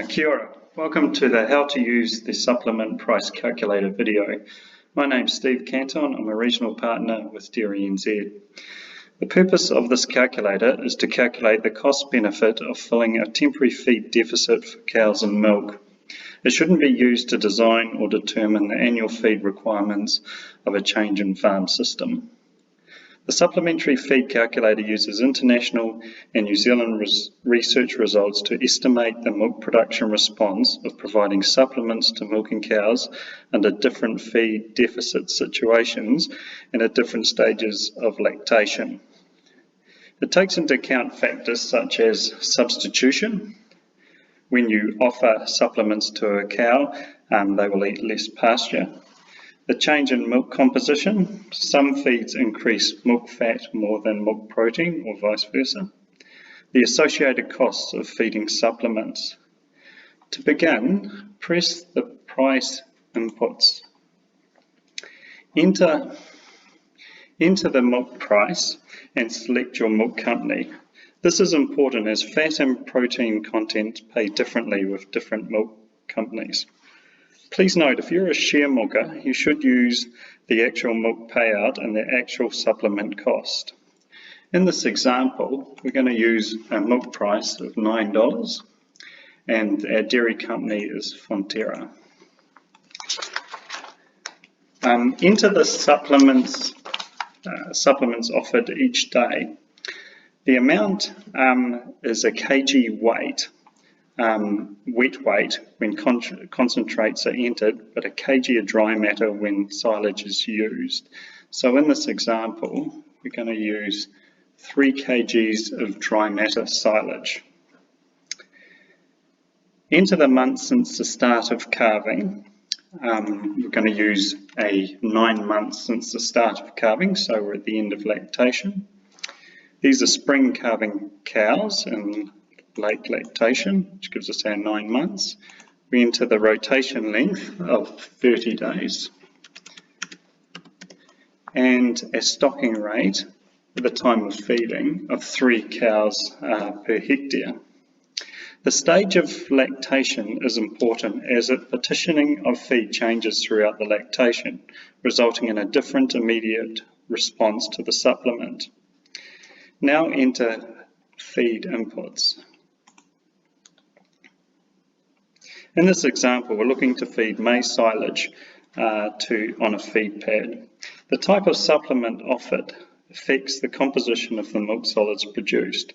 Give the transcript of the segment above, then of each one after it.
Kia ora. Welcome to the How to Use the Supplement Price Calculator video. My name's Steve Canton. I'm a regional partner with DairyNZ. The purpose of this calculator is to calculate the cost benefit of filling a temporary feed deficit for cows and milk. It shouldn't be used to design or determine the annual feed requirements of a change in farm system. The supplementary feed calculator uses international and New Zealand research results to estimate the milk production response of providing supplements to milking cows under different feed deficit situations and at different stages of lactation. It takes into account factors such as substitution. When you offer supplements to a cow, they will eat less pasture. The change in milk composition. Some feeds increase milk fat more than milk protein or vice versa. The associated costs of feeding supplements. To begin, press the price inputs. Enter the milk price and select your milk company. This is important as fat and protein content pay differently with different milk companies. Please note, if you're a share milker, you should use the actual milk payout and the actual supplement cost. In this example, we're going to use a milk price of $9 and our dairy company is Fonterra. Enter the supplements offered each day. The amount is a kg weight. Wet weight when concentrates are entered, but a kg of dry matter when silage is used. So in this example, we're going to use 3 kgs of dry matter silage. Enter the month since the start of calving. We're going to use a 9 months since the start of calving, so we're at the end of lactation. These are spring calving cows and late lactation, which gives us our 9 months. We enter the rotation length of 30 days and a stocking rate at the time of feeding of 3 cows per hectare. The stage of lactation is important as the partitioning of feed changes throughout the lactation, resulting in a different immediate response to the supplement. Now enter feed inputs. In this example, we're looking to feed maize silage on a feed pad. The type of supplement offered affects the composition of the milk solids produced.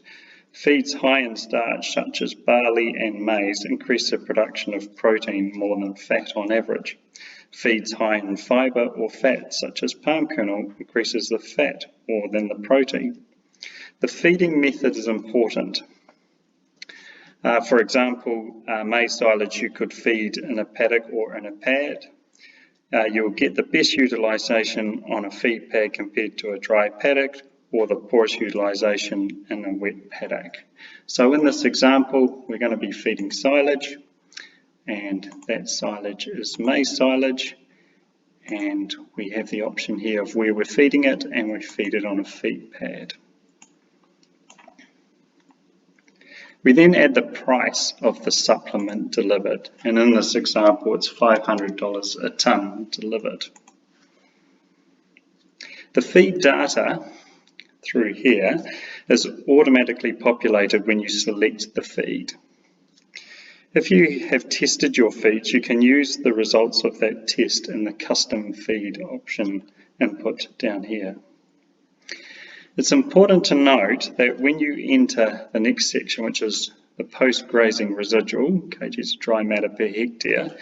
Feeds high in starch, such as barley and maize, increase the production of protein more than fat on average. Feeds high in fibre or fat, such as palm kernel, increases the fat more than the protein. The feeding method is important. For example, maize silage you could feed in a paddock or in a pad. You'll get the best utilisation on a feed pad compared to a dry paddock or the poorest utilisation in a wet paddock. So in this example, we're going to be feeding silage, and that silage is maize silage, and we have the option here of where we're feeding it, and we feed it on a feed pad. We then add the price of the supplement delivered, and in this example it's $500 a tonne delivered. The feed data through here is automatically populated when you select the feed. If you have tested your feeds, you can use the results of that test in the custom feed option input down here. It's important to note that when you enter the next section, which is the post-grazing residual, kgs of dry matter per hectare,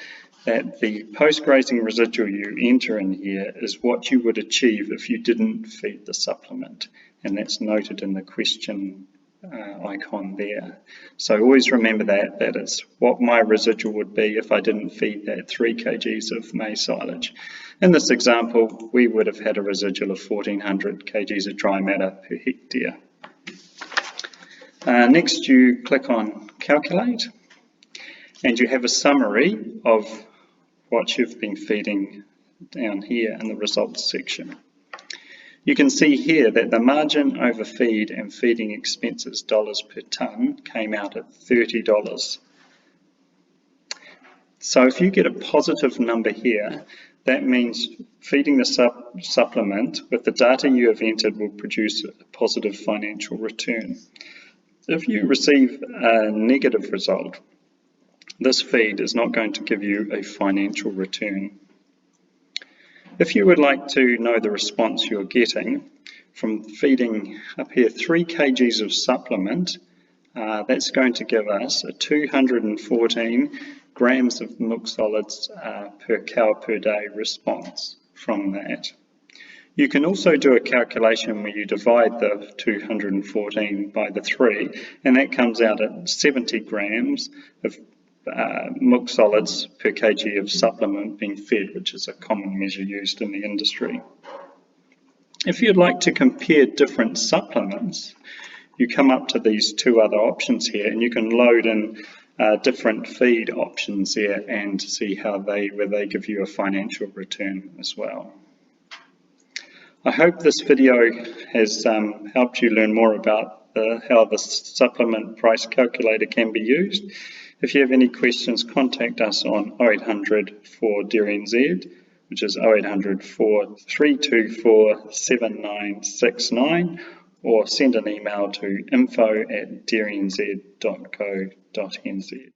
that the post-grazing residual you enter in here is what you would achieve if you didn't feed the supplement, and that's noted in the question icon there. So always remember that it's what my residual would be if I didn't feed that 3 kgs of maize silage. In this example, we would have had a residual of 1400 kgs of dry matter per hectare. Next you click on calculate, and you have a summary of what you've been feeding down here in the results section. You can see here that the margin over feed and feeding expenses dollars per tonne came out at $30. So if you get a positive number here, that means feeding the supplement with the data you have entered will produce a positive financial return. If you receive a negative result, this feed is not going to give you a financial return. If you would like to know the response you're getting from feeding up here 3 kgs of supplement, that's going to give us a 214 grams of milk solids per cow per day response from that. You can also do a calculation where you divide the 214 by the 3, and that comes out at 70 grams of milk solids per kg of supplement being fed, which is a common measure used in the industry. If you'd like to compare different supplements, you come up to these 2 other options here, and you can load in different feed options there and see how whether they give you a financial return as well. I hope this video has helped you learn more about how the supplement price calculator can be used. If you have any questions, contact us on 0800 for DairyNZ, which is 0800 324 7969, or send an email to info@dairynz.co.nz.